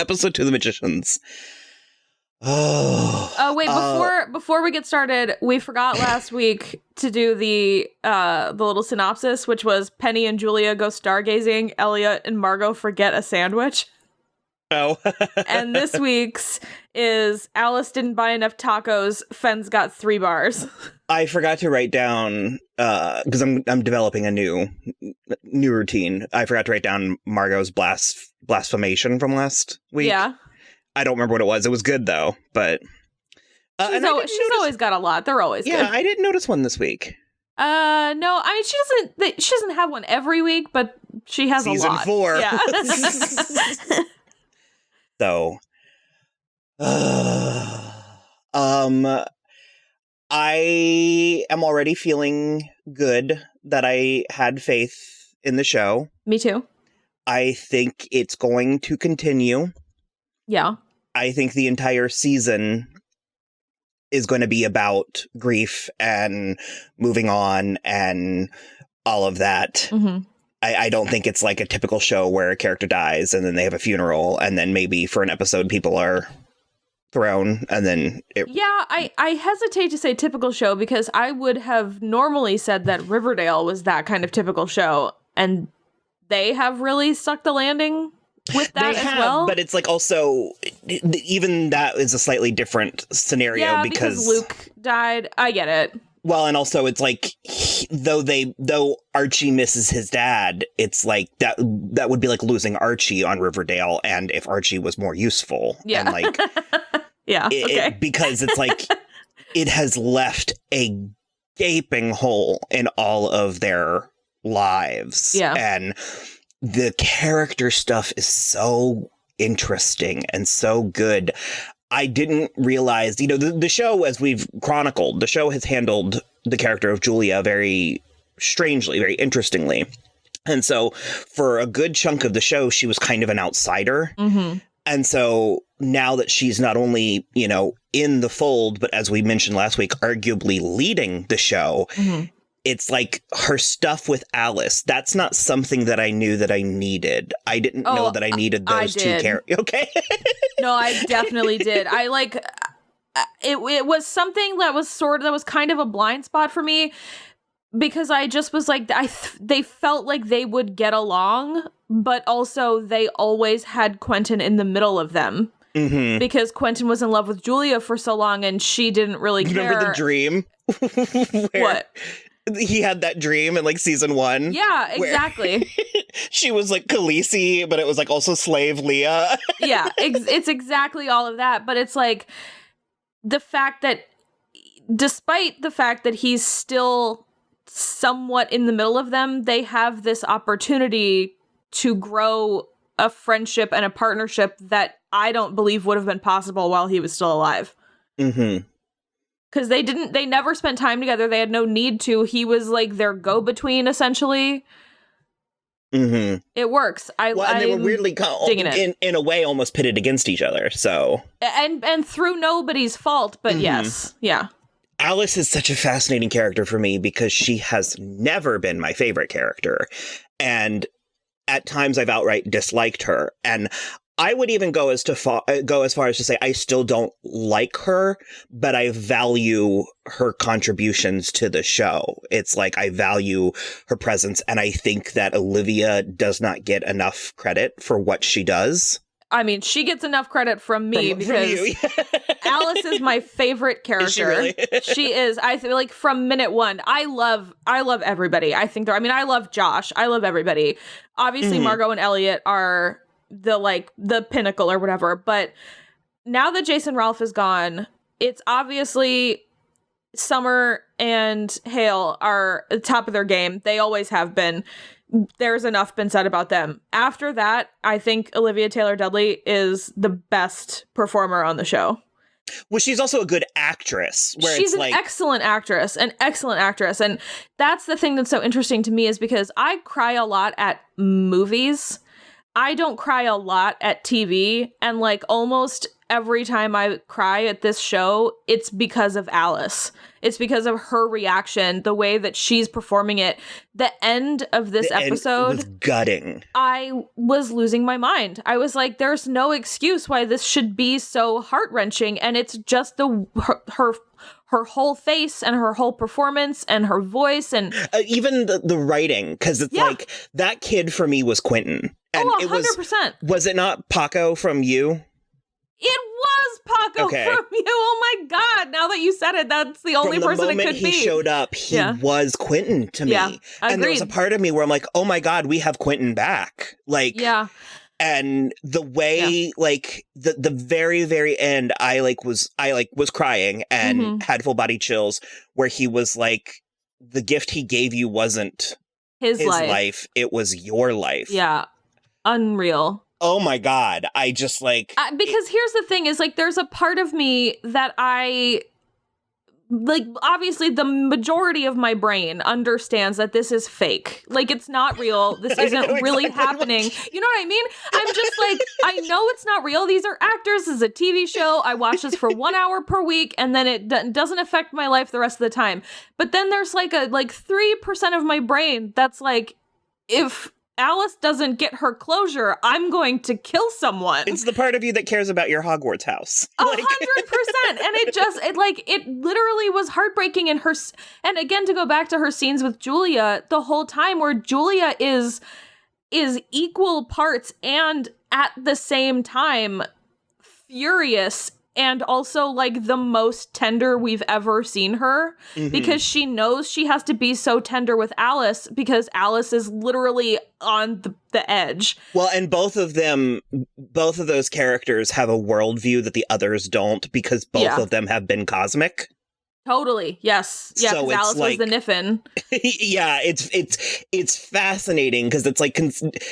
episode to the magicians. Wait, before we get started, we forgot last week to do the little synopsis, which was Penny and Julia go stargazing, Eliot and Margo forget a sandwich. Oh. And this week's is Alice didn't buy enough tacos, Fen's got 3 bars. I forgot to write down, because I'm developing a new routine. I forgot to write down Margot's blasphemation from last week. Yeah. I don't remember what it was. It was good, though, but... she's always got a lot. They're always good. Yeah, I didn't notice one this week. No, I mean, she doesn't have one every week, but she has Season a lot. 4. Yeah. So... I am already feeling good that I had faith in the show. Me too. I think it's going to continue. Yeah. I think the entire season is going to be about grief and moving on and all of that. Mm-hmm. I don't think it's like a typical show where a character dies and then they have a funeral and then maybe for an episode people are thrown and then I hesitate to say typical show because I would have normally said that Riverdale was that kind of typical show, and they have really stuck the landing with that well. But it's like also even that is a slightly different scenario because Luke died. I get it. Well, and also it's like though Archie misses his dad, it's like that would be like losing Archie on Riverdale, and if Archie was more useful, and like because it's like it has left a gaping hole in all of their lives, and the character stuff is so interesting and so good. I didn't realize, the show, as we've chronicled, the show has handled the character of Julia very strangely, very interestingly. And so for a good chunk of the show, she was kind of an outsider. Mm-hmm. And so now that she's not only, in the fold, but as we mentioned last week, arguably leading the show, it's like her stuff with Alice. That's not something that I knew that I needed. I didn't know that I needed those two characters. Okay. No, I definitely did. I like it was something that was kind of a blind spot for me because I just was like, they felt like they would get along, but also they always had Quentin in the middle of them. Mm-hmm. Because Quentin was in love with Julia for so long and she didn't really care. Remember the dream? What? He had that dream in like season 1. Yeah, exactly. She was like Khaleesi, but it was like also slave Leah. Yeah, it's exactly all of that. But it's like the fact that despite the fact that he's still somewhat in the middle of them, they have this opportunity to grow a friendship and a partnership that I don't believe would have been possible while he was still alive. Mm-hmm. Because they never spent time together. They had no need to. He was like their go-between, essentially. Mm-hmm. It works. They were weirdly, in a way, almost pitted against each other. So and through nobody's fault, but yes, yeah. Alice is such a fascinating character for me because she has never been my favorite character, and at times I've outright disliked her, and I would even go as far as to say I still don't like her, but I value her contributions to the show. It's like I value her presence, and I think that Olivia does not get enough credit for what she does. I mean, she gets enough credit from me because Alice is my favorite character. Is she really? She is. I feel like from minute one, I love everybody. I love Josh. I love everybody. Obviously, Margo and Eliot are the pinnacle or whatever, but now that Jason Ralph is gone, it's obviously Summer and Hale are at the top of their game. They always have been. There's enough been said about them. After that, I think Olivia Taylor-Dudley is the best performer on the show. Well, she's also a good actress. She's an excellent actress, and that's the thing that's so interesting to me is because I cry a lot at movies. I don't cry a lot at TV, and like almost every time I cry at this show, it's because of Alice. It's because of her reaction, the way that she's performing it. The end of this episode was gutting. I was losing my mind. I was like, there's no excuse why this should be so heart-wrenching. And it's just her whole face and her whole performance and her voice and even the writing, because it's like that kid for me was Quentin. And 100%. Was it not Paco from You? It was Paco from You. Oh my God. Now that you said it, that's the only person it could be. From the moment he showed up, he was Quentin to me. Yeah, and there was a part of me where I'm like, oh my God, we have Quentin back. Like, and the way, like, the very, very end, I was crying and had full body chills, where he was like, the gift he gave you wasn't his life. It was your life. Yeah. Unreal. Oh my God. I just because here's the thing is, like, there's a part of me that obviously the majority of my brain understands that this is fake. Like, it's not real. This isn't really happening. You know what I mean? I'm just like, I know it's not real. These are actors. This is a TV show. I watch this for 1 hour per week, and then it doesn't affect my life the rest of the time. But then there's like 3% of my brain that's like, if Alice doesn't get her closure, I'm going to kill someone. It's the part of you that cares about your Hogwarts house. 100%. And it literally was heartbreaking. And again, to go back to her scenes with Julia, the whole time where Julia is equal parts and at the same time furious, and also like the most tender we've ever seen her, because she knows she has to be so tender with Alice because Alice is literally on the edge. Well, and both of those characters have a worldview that the others don't, because both of them have been cosmic. Totally. Yes. Yeah. Because Alice was the Niffin. Yeah. It's fascinating because it's like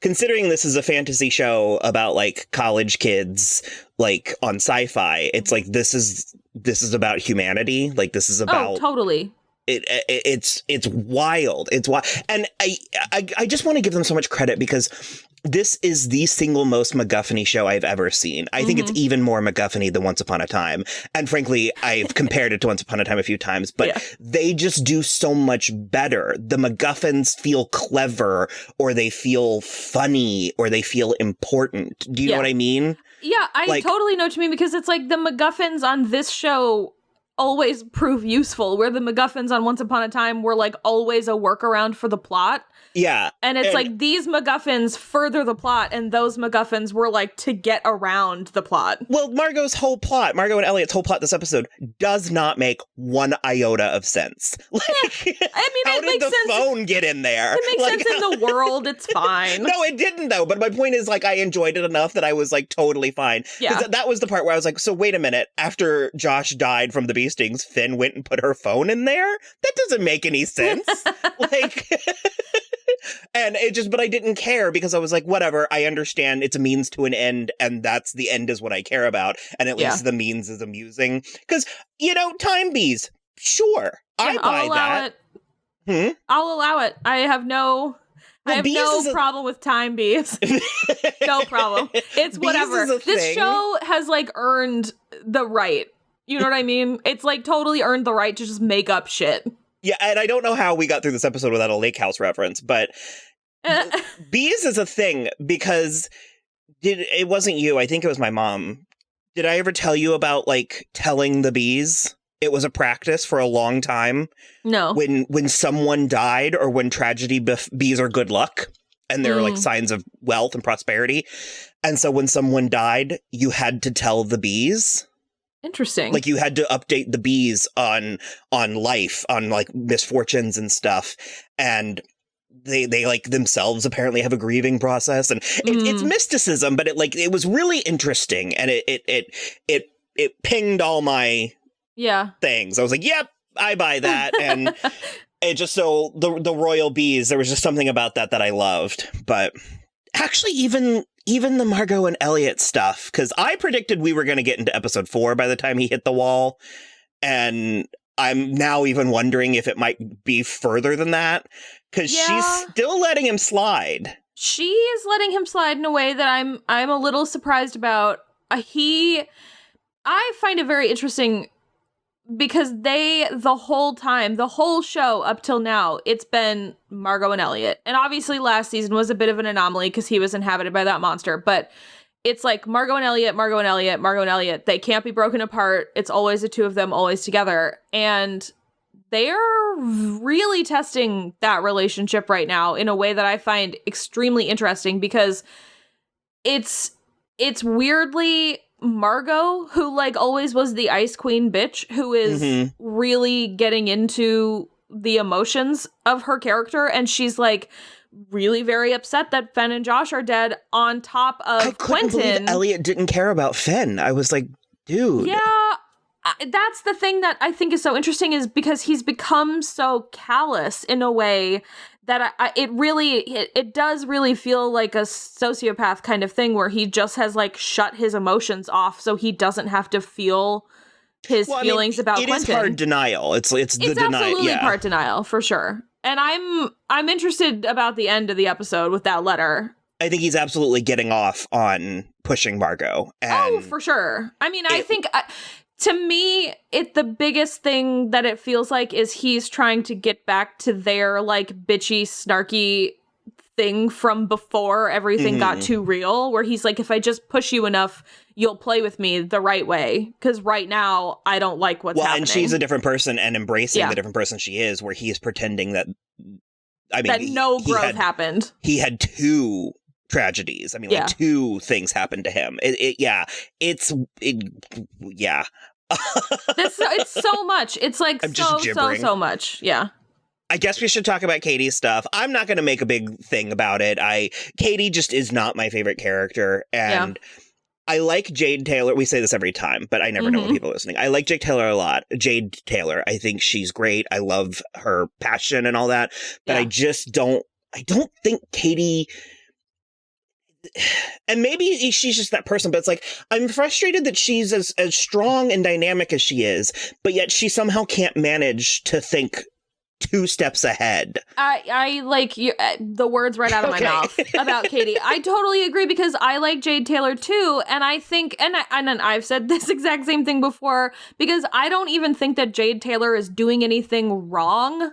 considering this is a fantasy show about like college kids, like on sci-fi. It's like this is about humanity. Like this is about totally. It's wild. It's wild, and I just want to give them so much credit because this is the single most MacGuffin-y show I've ever seen. I think it's even more MacGuffin-y than Once Upon a Time. And frankly, I've compared it to Once Upon a Time a few times, but they just do so much better. The MacGuffins feel clever, or they feel funny, or they feel important. Do you know what I mean? Yeah, I totally know what you mean, because it's like the MacGuffins on this show always prove useful, where the MacGuffins on Once Upon a Time were like always a workaround for the plot. Yeah. And it's like these MacGuffins further the plot, and those MacGuffins were like to get around the plot. Well, Margo and Eliot's whole plot this episode does not make one iota of sense. Like, I mean, how did the phone get in there? It makes sense in the world. It's fine. No, it didn't though. But my point is, like, I enjoyed it enough that I was like totally fine. Yeah. That was the part where I was like, so wait a minute. After Josh died from the bee stings, Fen went and put her phone in there? That doesn't make any sense. Like... And but I didn't care, because I was like, whatever, I understand it's a means to an end, and that's the end is what I care about. And at least the means is amusing. Because, time bees, sure, I buy that. I'll allow it. I have no problem with time bees. No problem. It's whatever. This show has like earned the right. You know what I mean? It's like totally earned the right to just make up shit. Yeah, and I don't know how we got through this episode without a Lake House reference, but bees is a thing, because it wasn't you, I think it was my mom. Did I ever tell you about, like, telling the bees? It was a practice for a long time. No. When someone died, or when tragedy, bees are good luck, and they're like signs of wealth and prosperity. And so when someone died, you had to tell the bees. Interesting. Like, you had to update the bees on life, on like misfortunes and stuff. And they like themselves apparently have a grieving process, and it's mysticism, but it was really interesting, and it pinged all my things. I was like, yep, I buy that. And it just, so the royal bees, there was just something about that I loved. But actually, even the Margo and Eliot stuff, because I predicted we were going to get into episode 4 by the time he hit the wall, and I'm now even wondering if it might be further than that, because she's still letting him slide. She is letting him slide in a way that I'm a little surprised about. I find it very interesting because the whole show up till now, it's been Margo and Eliot. And obviously last season was a bit of an anomaly because he was inhabited by that monster. But it's like Margo and Eliot, Margo and Eliot, Margo and Eliot. They can't be broken apart. It's always the two of them, always together. And they're really testing that relationship right now in a way that I find extremely interesting because it's weirdly Margo, who like always was the ice queen bitch, who is really getting into the emotions of her character, and she's like really very upset that Fen and Josh are dead on top of Quentin. Believe Eliot didn't care about Fen. I was like, dude. Yeah, that's the thing that I think is so interesting is because he's become so callous in a way that it does really feel like a sociopath kind of thing where he just has like shut his emotions off so he doesn't have to feel his feelings about Quentin. It is hard denial. It's the denial. It's absolutely part denial for sure. And I'm interested about the end of the episode with that letter. I think he's absolutely getting off on pushing Margo. And for sure. I mean, I think to me, the biggest thing that it feels like is he's trying to get back to their like bitchy, snarky thing from before everything got too real, where he's like, if I just push you enough, you'll play with me the right way. Because right now, I don't like what's happening. And she's a different person and embracing the different person she is, where he's pretending that, that no growth happened. He had two tragedies. I mean, like two things happened to him. It's so much. It's like so much. Yeah. I guess we should talk about Katie's stuff. I'm not going to make a big thing about it. Katie just is not my favorite character. And I like Jade Taylor. We say this every time, but I never know when people are listening. I like Jade Taylor a lot. Jade Taylor. I think she's great. I love her passion and all that. But I don't think Katie... And maybe she's just that person, but it's like, I'm frustrated that she's as strong and dynamic as she is, but yet she somehow can't manage to think 2 steps ahead. I like you, the words right out of my mouth about Katie. I totally agree because I like Jade Taylor too, and I think, and I've said this exact same thing before, because I don't even think that Jade Taylor is doing anything wrong.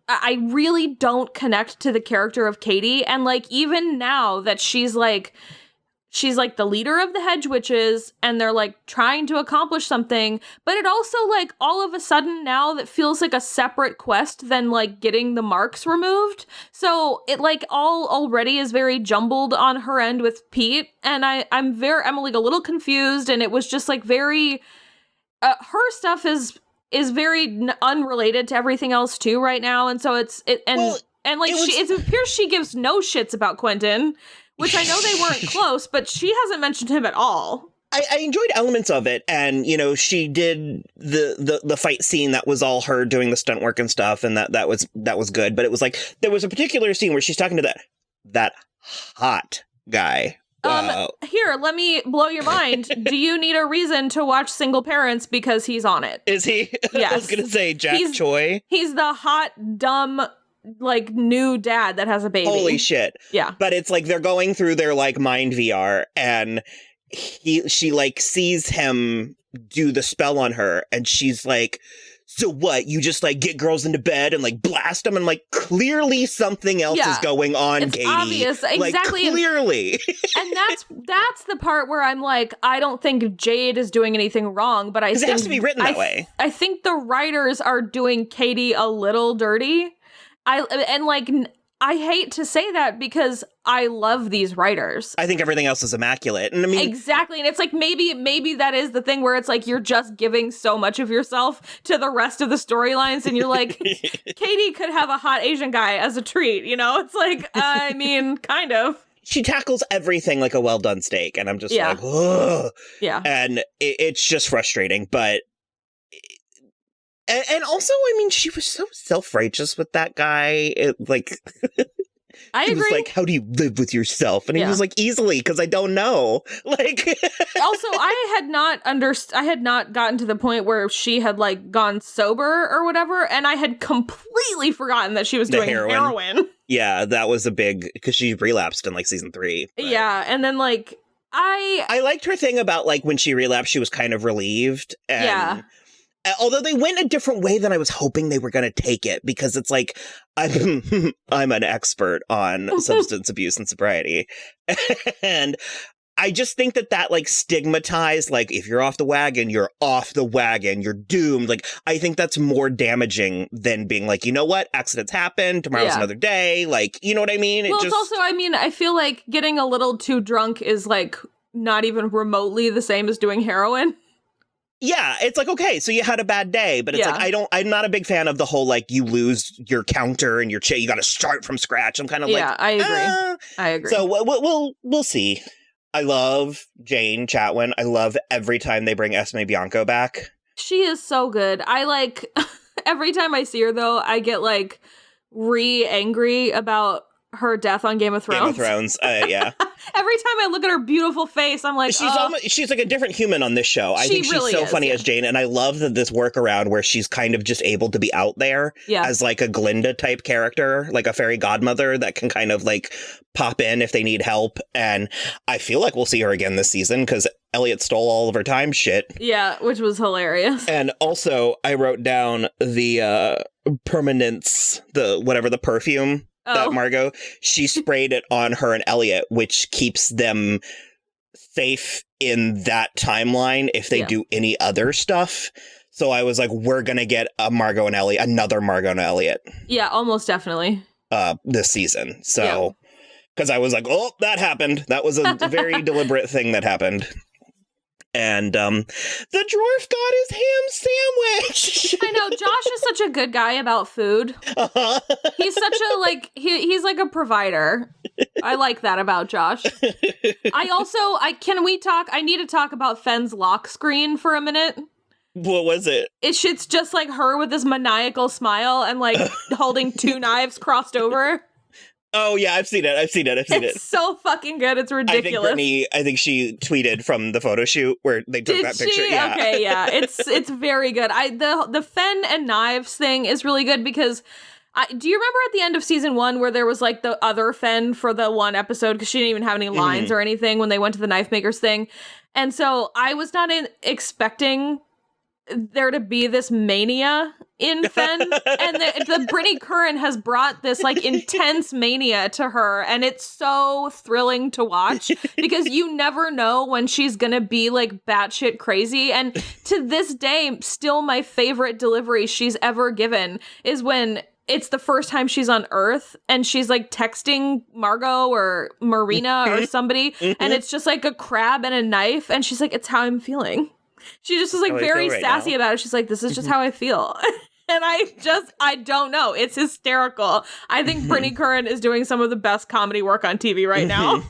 I really don't connect to the character of Katie. And like, even now that she's like the leader of the Hedge Witches and they're like trying to accomplish something, but it also like all of a sudden now that feels like a separate quest than like getting the marks removed. So it like all already is very jumbled on her end with Pete. And I'm like a little confused, and it was just like very, her stuff is very unrelated to everything else too right now, and so it appears she gives no shits about Quentin, which I know they weren't close, but she hasn't mentioned him at all. I enjoyed elements of it, and she did the fight scene that was all her doing the stunt work and stuff, and that was good. But it was like there was a particular scene where she's talking to that hot guy. Here, let me blow your mind. Do you need a reason to watch Single Parents because he's on it? Is he? Yes. I was gonna say Jack Choi. He's the hot, dumb, like new dad that has a baby. Holy shit. Yeah. But it's like they're going through their like mind VR, and she like sees him do the spell on her, and she's like, so what, you just like get girls into bed and like blast them, and like clearly something else is going on, it's Katie. Obvious, exactly. Like, clearly. And that's the part where I'm like, I don't think Jade is doing anything wrong, but I think it has to be written that way. I think the writers are doing Katie a little dirty. I hate to say that because I love these writers. I think everything else is immaculate. And I mean, exactly. And it's like, maybe that is the thing where it's like, you're just giving so much of yourself to the rest of the storylines. And you're like, Katie could have a hot Asian guy as a treat. It's like, I mean, kind of. She tackles everything like a well-done steak. And I'm just like, ugh. Yeah. And it's just frustrating. But And also, I mean, she was so self-righteous with that guy. I agree. He was like, how do you live with yourself? And he was like, easily, because I don't know. Like, also, I had not gotten to the point where she had like gone sober or whatever, and I had completely forgotten that she was doing heroin. Yeah, that was a big, because she relapsed in like season 3. But. Yeah, and then like, I liked her thing about, like, when she relapsed, she was kind of relieved. And although they went a different way than I was hoping they were going to take it, because it's like, I'm an expert on substance abuse and sobriety. And I just think that like stigmatized, like, if you're off the wagon, you're off the wagon, you're doomed. Like, I think that's more damaging than being like, you know what? Accidents happen. Tomorrow's another day. Like, you know what I mean? Well, it's also, I mean, I feel like getting a little too drunk is like not even remotely the same as doing heroin. Yeah, it's like, okay, so you had a bad day, but it's like, I'm not a big fan of the whole, like, you lose your counter and your you got to start from scratch. I'm kind of like, I agree. So we'll see. I love Jane Chatwin. I love every time they bring Esme Bianco back. She is so good. I like, every time I see her, though, I get, like, angry about her death on Game of Thrones. Game of Thrones, yeah. Every time I look at her beautiful face, I'm like, she's like a different human on this show. I think she's really so funny as Jane, and I love this workaround where she's kind of just able to be out there as like a Glinda type character, like a fairy godmother that can kind of like pop in if they need help. And I feel like we'll see her again this season because Eliot stole all of her time shit. Yeah, which was hilarious. And also, I wrote down the permanence, the perfume that Margo, she sprayed it on her and Eliot, which keeps them safe in that timeline if they do any other stuff. So I was like, we're going to get another Margo and Eliot. Yeah, almost definitely. This season. So, because I was like, oh, that happened. That was a very deliberate thing that happened. And the dwarf got his ham sandwich. I know, Josh is such a good guy about food. Uh-huh. He's such a, like, he's like a provider. I like that about Josh. I need to talk about Fen's lock screen for a minute. What was it? It's just like her with this maniacal smile and like holding two knives crossed over. Oh, yeah, I've seen it. It's so fucking good. It's ridiculous. I think she tweeted from the photo shoot where they took that picture. Yeah. Okay, yeah. It's very good. The Fen and knives thing is really good because do you remember at the end of season 1 where there was like the other Fen for the one episode because she didn't even have any lines or anything when they went to the knife makers thing? And so I was not expecting there to be this mania in Fen, and the Brittany Curran has brought this like intense mania to her, and it's so thrilling to watch because you never know when she's gonna be like batshit crazy. And to this day, still my favorite delivery she's ever given is when it's the first time she's on Earth and she's like texting Margo or Marina or somebody, and it's just like a crab and a knife, and she's like, "It's how I'm feeling." She just was like very sassy about it. She's like, "This is just how I feel." And I don't know. It's hysterical. I think Brittany Curran is doing some of the best comedy work on TV right now.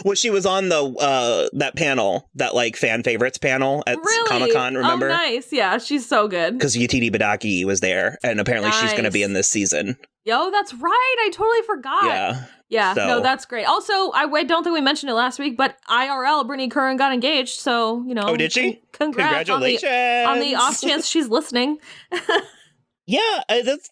Well, she was on that panel, that like fan favorites panel at Comic-Con, remember? Oh, nice. Yeah, she's so good. Because UTD Badaki was there, and apparently she's going to be in this season. Yo, that's right. I totally forgot. Yeah, so. No, that's great. Also, I don't think we mentioned it last week, but IRL, Brittany Curran got engaged, so, you know. Oh, did she? Congratulations. On the off chance she's listening. Yeah,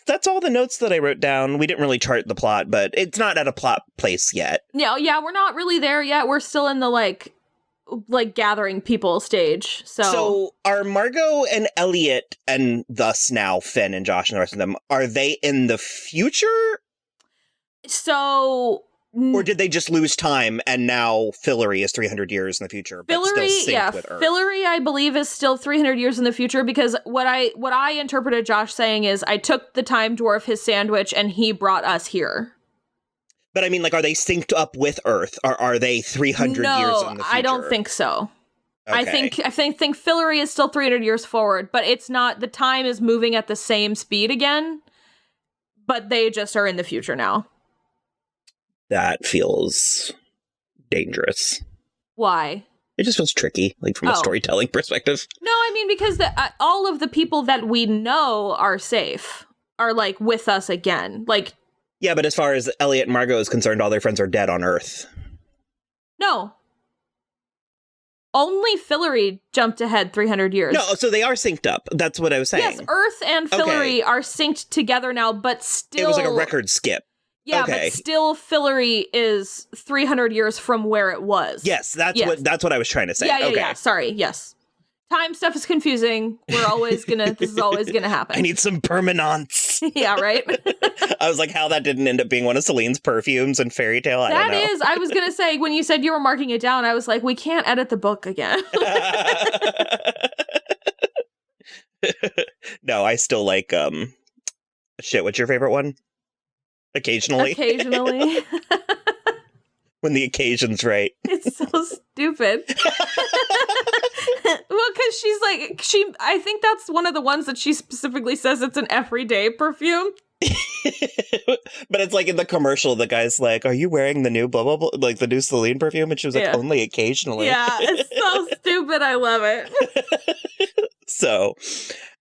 that's all the notes that I wrote down. We didn't really chart the plot, but it's not at a plot place yet. No, yeah, we're not really there yet. We're still in the, like gathering people stage. So are Margo and Eliot, and thus now Fen and Josh and the rest of them, are they in the future? So... Or did they just lose time and now Fillory is 300 years in the future, but still synced with Earth? Fillory, I believe, is still 300 years in the future because what I interpreted Josh saying is I took the time dwarf his sandwich and he brought us here. But I mean, like, are they synced up with Earth, or are they 300 years in the future? I don't think so. Okay. I think Fillory is still 300 years forward, but it's not. The time is moving at the same speed again, but they just are in the future now. That feels dangerous. Why? It just feels tricky, like from a storytelling perspective. No, I mean, because all of the people that we know are safe, are like with us again. Like, yeah, but as far as Eliot and Margo is concerned, all their friends are dead on Earth. No. Only Fillory jumped ahead 300 years. No, so they are synced up. That's what I was saying. Yes, Earth and Fillory are synced together now, but still... It was like a record skip. Yeah, but still Fillory is 300 years from where it was. Yes, that's what I was trying to say. Yeah. Sorry, yes. Time stuff is confusing. This is always gonna happen. I need some permanence. Yeah, right? I was like, how that didn't end up being one of Celine's perfumes in Fairy Tale, I don't know. I was gonna say, when you said you were marking it down, I was like, we can't edit the book again. No, I still like, what's your favorite one? Occasionally. When the occasion's right. It's so stupid. Well, because she's like, I think that's one of the ones that she specifically says it's an everyday perfume. But it's like in the commercial, the guy's like, are you wearing the new blah, blah, blah, like the new Celine perfume? And she was like, only occasionally. Yeah, it's so stupid. I love it. So,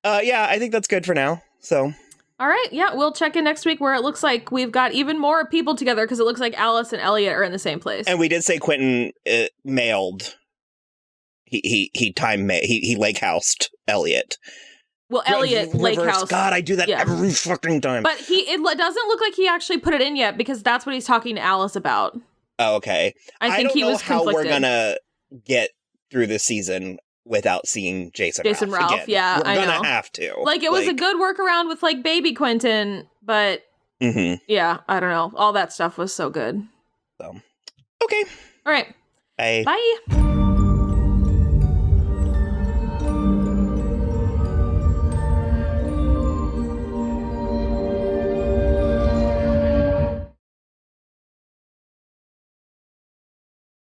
I think that's good for now. So. All right. Yeah, we'll check in next week where it looks like we've got even more people together because it looks like Alice and Eliot are in the same place. And we did say Quentin mailed. He lake housed Eliot. Well, Eliot lake house. God, I do that every fucking time. But it doesn't look like he actually put it in yet because that's what he's talking to Alice about. Oh, okay. I think he was conflicted. How we're gonna get through this season without seeing Jason Ralph again. Yeah, we're gonna have to. Like, it was a good workaround with like baby Quentin, but yeah, I don't know. All that stuff was so good. So, okay. All right. Bye. Bye.